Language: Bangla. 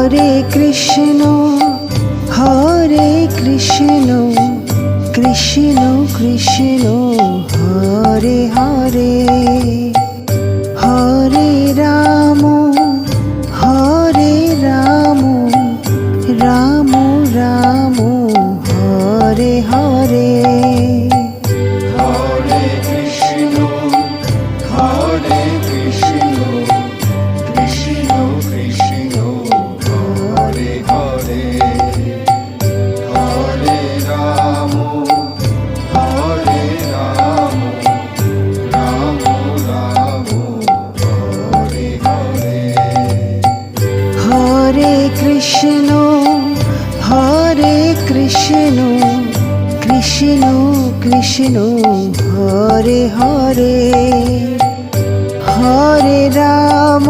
হরে কৃষ্ণ কৃষ্ণ কৃষ্ণ হরে হরে, হরে রাম রাম রাম হরে হরে। হরে কৃষ্ণ কৃষ্ণ কৃষ্ণ হরে হরে, হরে রাম রাম রাম হরে হরে। হরে কৃষ্ণ কৃষ্ণ কৃষ্ণ হরে হরে, হরে রাম